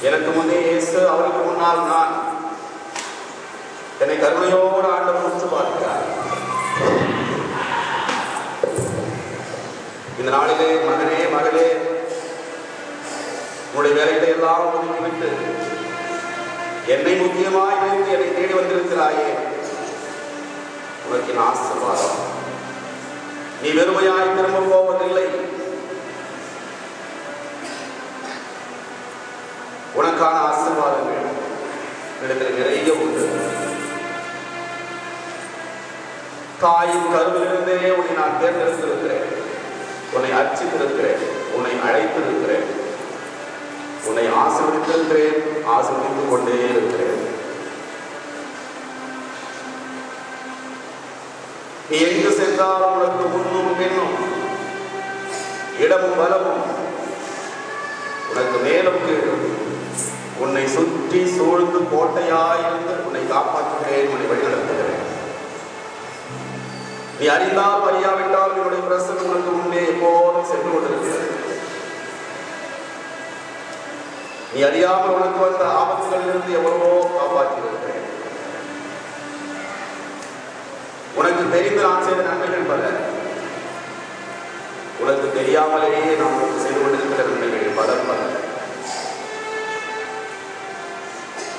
எனக்கு முன்னே இயேசு, அவருக்கு முன்னால் நான். என்னை கருணையோடு ஆண்டவர் உற்று பார்க்கிறார். இந்த நாளிலே மகனே மகளே, உன்னுடைய வேலைகளை எல்லாம் ஒதுக்கிவிட்டு என்னை முக்கியமாய் வைத்து என்னை தேடி வந்திருக்கிறாயே, உனக்கு என் ஆசீர்வாதம். நீ வெறுமையாய் திரும்ப போவதில்லை. உனக்கான ஆசீர்வாதங்கள் இடத்தில் நிறைய உண்டு. தாயின் கருவிலிருந்தே உன்னை நான் தேர்ந்தெடுத்திருக்கிறேன், உன்னை அர்ச்சித்திருக்கிறேன், உன்னை அழைத்திருக்கிறேன், உன்னை ஆசீர்வதித்திருக்கிறேன், ஆசீர்வதித்துக் கொண்டே இருக்கிறேன். நீ எங்கு சென்றாலும் உனக்கு முன்னும் பின்னும், இடமும் வலமும், உனக்கு மேலும் கீழும் உன்னை சுற்றி சூழ்ந்து கோட்டையாயிருந்து உன்னை காப்பாற்றுகிறேன், உன்னை வழிநடத்துகிறேன். நீ அறிந்தால் அறியாவிட்டால் என்னுடைய பிரசன்னம் உனக்கு முன்னே எப்போதும் சென்று கொண்டிருக்கிறது. நீ அறியாமல் உனக்கு வந்த ஆபத்துகளிலிருந்து எவ்வளவோ காப்பாற்றியிருக்கிறேன். உனக்கு தெரிந்து நான் செய்த நன்மைகள் பல, உனக்கு தெரியாமலேயே நாம் செய்து கொண்டிருக்கிற நன்மைகள் பல பல.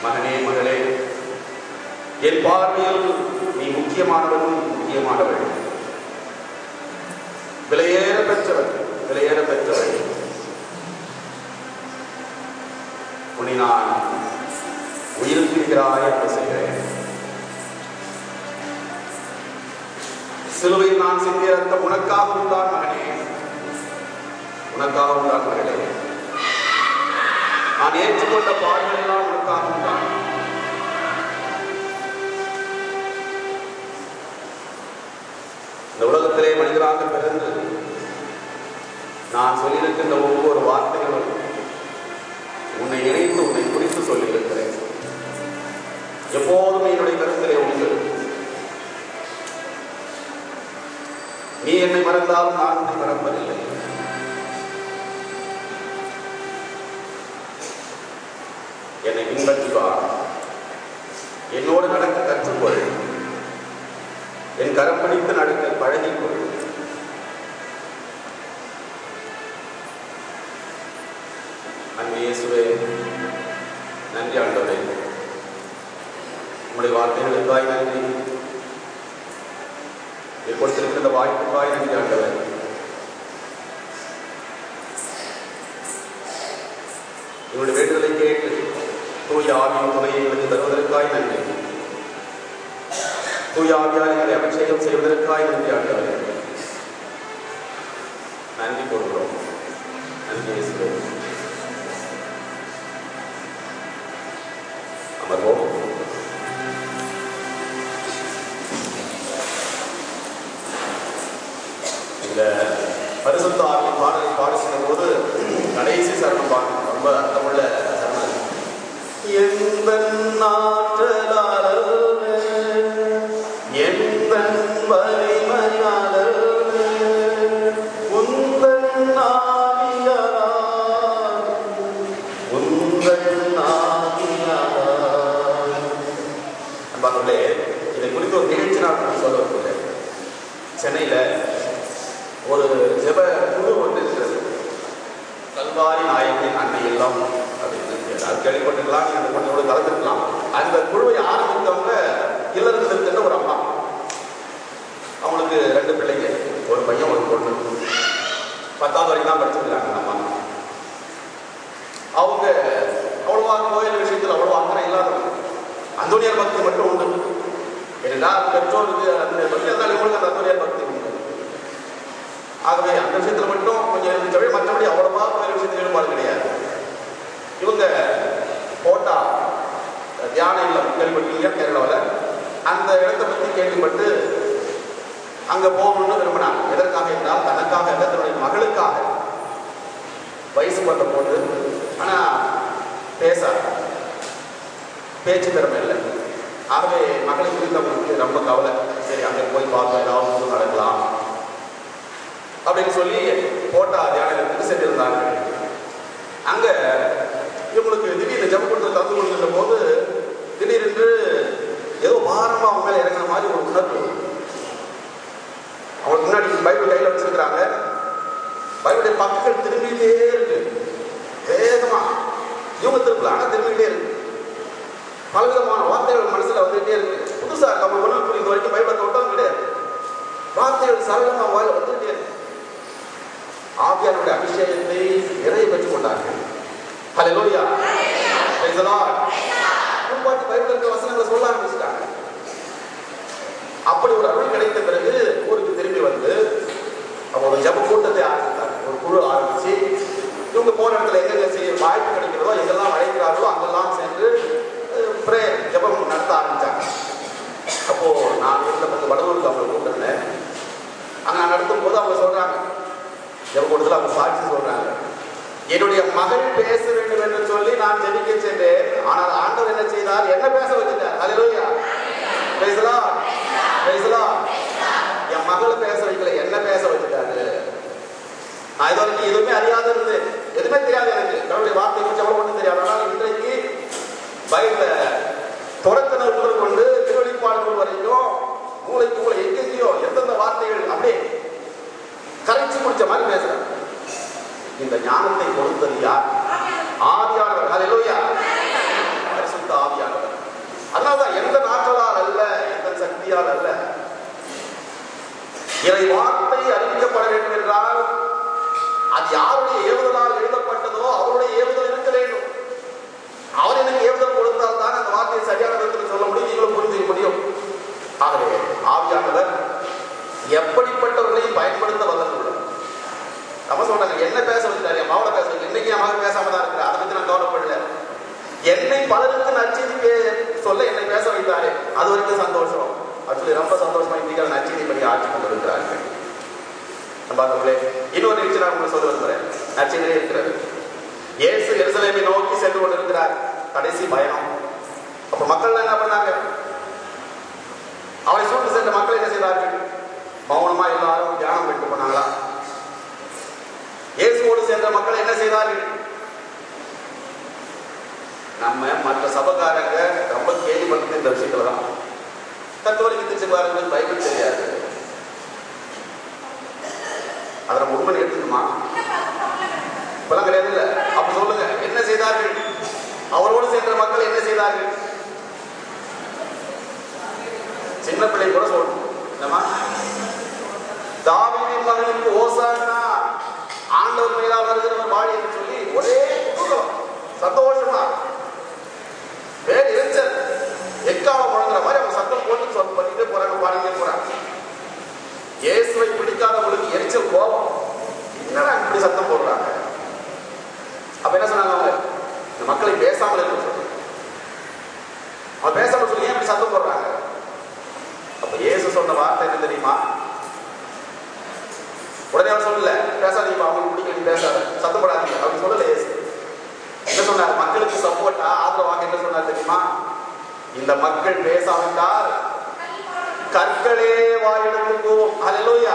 மகனே மகளே, என் பார்வையில் நீ முக்கியமானவனும் முக்கியமானவள், விலையேற பெற்றவள், விலையேற பெற்றவள். உன்னை நான் உயிருக்கிறாய் என்று செய்கிறேன். சிலுவையில் நான் சிந்திய ரத்தம் உனக்காக உண்டான் மகனே, உனக்காக உண்டான் மகளே. நான் ஏற்றுக்கொண்ட பாடுகள் எல்லாம் உனக்காக உண்டான். இந்த உலகத்திலே மனிதராக பிறந்து நான் சொல்லியிருக்கின்ற ஒவ்வொரு வார்த்தைகளும் உன்னை இணைத்து உன்னை குறித்து சொல்லியிருக்கிறேன். எப்போதும் என்னுடைய கருத்திலே உண்டு. நீ என்னை மறந்தாலும் நான் உன்னை மறப்பதில்லை. என்னை பின்பற்றி வா, என்னோடு நடக்க கற்றுக்கொள், என் கரம் பிடித்து நடக்க பழகிக்கொள். அன்பு இயேசுவே, நன்றி ஆண்டவரே, உங்களுடைய வார்த்தைகளுக்காய் நன்றி, கொடுத்திருக்கிற வாய்ப்புக்காய் நன்றி ஆண்டவரே. என்னுடைய வேண்டுதலை கேட்டு தூய ஆவியின் துணையை எங்களுக்கு தருவதற்காய் நன்றி. தூய ஆவியால் எங்களை அபிஷேகம் செய்வதற்காய் நன்றி ஆண்டவரே. நன்றி கூறுகிறோம். நன்றி இயேசுவே. அமர்வோம். இந்த பரிசுத்த ஆவியின் பாடலை பாடுகிற போது கடைசி சரணம் பாடணும். ரொம்ப அர்த்தமுள்ள சரணம். எந்தன் ஆற்றலாளே, எந்தன் வலிமையாளே, உந்தன் ஆவியாளே, உந்தன் ஆவியாளே. அன்பார்களே, இதை குறித்து ஒரு நிகழ்ச்சி நான் சொல்ல வருகிறேன். சென்னையில் ஒரு ஜெப குழு ஒன்று இருக்கிறது. கல்வாரி நாயகத்தின் அன்னை இல்லம் அப்படின்னு அது கேள்விப்பட்டிருக்கலாம். நீங்க அந்த பொண்ணோடு கலந்துருக்கலாம். அந்த குழுவை ஆரம்பித்தவங்க இல்லத்தில் இருக்கின்ற ஒரு அம்மா. அவங்களுக்கு 2 பிள்ளைங்க, ஒரு பையன் ஒரு பொண்ணு. 10வது வரைக்கும் தான் படிச்சிருக்காங்க அந்த அம்மா. அவங்க அவ்வளவா கோயில் விஷயத்தில் அவ்வளோ அக்கறை இல்லாதவங்க. அந்தோனியார் பக்தி மட்டும் உண்டு. ஏனென்றால் பெற்றோருக்கு அந்த பக்தி இருந்தாலும் இவங்களுக்கு அந்த அந்தோனியார் பக்தி உண்டு. ஆகவே அந்த விஷயத்தில் மட்டும் கொஞ்சம் இருந்துச்சவே, மற்றபடி அவ்வளவா கோயில் விஷயத்தில் ஈடுபாடு கிடையாது. இவங்க கோட்டா தியான இல்லம் கேள்விப்பட்டீங்க கேரளாவில். அந்த இடத்தை பற்றி கேள்விப்பட்டு அங்கே போகணும்னு விரும்பினாங்க. எதற்காக என்றால் தனக்காக இல்லை, தன்னுடைய மகளுக்காக. வயசு பண்ண போட்டு, ஆனால் பேச்சு திறமை இல்லை. ஆகவே மகளை குறித்து அவங்களுக்கு ரொம்ப கவலை. சரி, அங்கே போய் பார்த்தோம், ஏதாவது நடக்கலாம் அப்படின்னு சொல்லி கோட்டா தியானத்துக்கு சென்றிருந்தாங்க. அங்கே இவங்களுக்கு திடீர்னு மேல இறங்குற மாதிரி ஒரு உணர்வு. அவங்களுக்கு முன்னாடி பைபிள் கையில வச்சிருக்கிறாங்க. பைபிளுடைய பக்கங்கள் திரும்பிட்டே இருக்கு வேகமா. இவங்க திரும்பல, ஆனா திரும்பிட்டே இருக்கு. பலவிதமான வார்த்தைகள் மனசுல வந்துட்டே இருக்கு. புதுசா நம்ம உணர்வு புரிந்த வரைக்கும் பைபிளை தொட்டவும் கிடையாது. வார்த்தைகள் சரளமா வாயில வந்துட்டே இருக்கு. ஆவியானுடைய அபிஷேகத்தை நிறைய பெற்றுக் கொண்டார்கள். ஹல்லேலூயா, பிரைஸ் தி லார்ட். பார்த்து பைபிள் இருக்க வசனங்களை சொல்ல ஆரம்பிச்சிட்டாங்க. அப்படி ஒரு அருள் கிடைத்த பிறகு ஊருக்கு திரும்பி வந்து அவங்க ஒரு ஜப கூட்டத்தை ஆரம்பித்தாங்க. ஒரு குழு ஆரம்பிச்சு இவங்க போன இடத்துல எங்கெங்க செய்ய வாய்ப்பு கிடைக்கிறதோ, எங்கெல்லாம் அழைக்கிறார்களோ அங்கெல்லாம் சென்று பிரேயர் ஜபம் நடத்த ஆரம்பித்தாங்க. அப்போ நான் இருந்த பங்கு வடலூருக்கு அவங்க கூப்பிட்டுருந்தேன். அங்கே நடத்தும் போது அவங்க சொல்றாங்க, ஜப கூட்டத்தில் அவங்க சாட்சி சொல்றாங்க, என்னுடைய மகள் பேச வேண்டும் என்று சொல்லி நான் ஜெபிக்க சென்றேன். ஆனால் ஆண்டவர் என்ன செய்தார்? என்ன பேச வச்சுட்டார். Hallelujah, praise the lord, praise the lord. என் மகளை பேச வைக்கல, என்ன பேச வச்சுட்டாரு. நான் இது வரைக்கும் எதுவுமே அறியாத இருந்து, எதுவுமே தெரியாது எனக்கு. கடவுளுடைய வார்த்தை கொஞ்சம் ஒன்றும் தெரியாது. ஆனால் இன்றைக்கு பைபிள தொடக்கங்கள் முதல் கொண்டு திருவெளிப்பாடுகள் வரைக்கும் மூளைக்கு மூளை எங்கெங்கயோ எந்தெந்த வார்த்தைகள் அப்படியே கரைச்சி முடிச்ச மாதிரி பேசுறாங்க. இந்த ஞானத்தை கொடுத்தது யார்? ஆவியானவர். ஹல்லேலூயா, பரிசுத்த ஆவியானவர். அதனால்தான் எந்த நாட்களால் அல்ல, எந்த சக்தியால் அல்ல, இறை வார்த்தை அறிவிக்கப்பட வேண்டும் என்றால் அது யாருடைய ஏவுதலால் எழுதப்பட்டதோ அவருடைய ஏவுதல் இருக்க வேண்டும். அவர் எனக்கு ஏவுதல் கொடுத்தால் தான் அந்த வார்த்தையை சரியான விதத்தில் சொல்ல முடியும், நீங்களும் புரிஞ்சுக்க முடியும். ஆகவே ஆவியானவர் எப்படிப்பட்டவர்களையும் பயன்படுத்த வல்லவர். நம்ம சொல்றாங்க, என்ன பேச வச்சுட்டாரு, என் மகளை பேச வைக்க. இன்னைக்கு என் மகள் பேசாம தான் இருக்கிற, அதை பத்தி நான் கவலைப்படல. என்னை பலருக்கு நற்செய்தி சொல்ல என்னை பேச வைத்தாரு, அது வரைக்கும் சந்தோஷம். ஆக்சுவலி ரொம்ப சந்தோஷமா இன்னைக்கு நற்செய்தி படி ஆட்சி கொண்டு இருக்கிறார்கள். இன்னொரு நிகழ்ச்சி நான் உங்களுக்கு சொல்ல வருகிறேன். நற்செய்தியே இருக்கிறது. இயேசு எருசலேமை நோக்கி சென்று கொண்டு இருக்கிறார். கடைசி பயணம். அப்ப மக்கள் என்ன பண்ணாங்க? அவரை சூழ்ந்து சென்ற மக்கள் என்ன செய்தார்கள்? மௌனமா எல்லாரும் தியானம் பண்ணிட்டு போனாங்களா? இயேசுவோடு சென்ற மக்கள் என்ன செய்தார்கள்? நம்ம மற்ற சபைக்காரங்க ரொம்ப கேள்விப்பட்டது இந்த விஷயத்துல தான். கத்தோலிக்க திருச்சபையாளர்கள் பைபிள் தெரியாது, அதை நம்ம உண்மை எடுத்துக்குமா? இப்பெல்லாம் கிடையாது இல்ல. அப்ப சொல்லுங்க, என்ன செய்தார்கள்? அவரோடு சென்ற மக்கள் என்ன செய்தார்கள்? சின்ன பிள்ளை கூட சொல்லணும், தாவீதின் மகனுக்கு ஓசானா, ஆண்டவர் மேலா வருகிறவர் வாழி என்று சொல்லி ஒரே சந்தோஷமா வேறு எரிச்சல் எக்காலம் முழங்குற மாதிரி அவங்க சத்தம் போட்டு பண்ணிட்டே போறாங்க, பாடிட்டே போறாங்க. இயேசுவை பிடிக்காதவங்களுக்கு எரிச்சல், கோபம். என்னடா இப்படி சத்தம் போடுறாங்க? அப்ப என்ன சொன்னாங்க? அவங்க இந்த மக்களை பேசாமல் இருக்க சொல்லி, அவன் பேசாமல் சொல்லி ஏன் இப்படி சத்தம் போடுறாங்க? அப்ப இயேசு சொன்ன வார்த்தை என்ன தெரியுமா? உடனே அவர் சொல்லல, பேசாதீங்க, அவங்களுக்கு பிடிக்கல, நீ பேசாத, சத்தப்படாதீங்க அப்படின்னு சொல்லல. இயேசு என்ன சொன்னார்? மக்களுக்கு சப்போர்ட்டா ஆதரவாக என்ன சொன்னார் தெரியுமா? இந்த மக்கள் பேசாவிட்டால் கற்களே வாயெடுத்து போகும். ஹல்லேலூயா.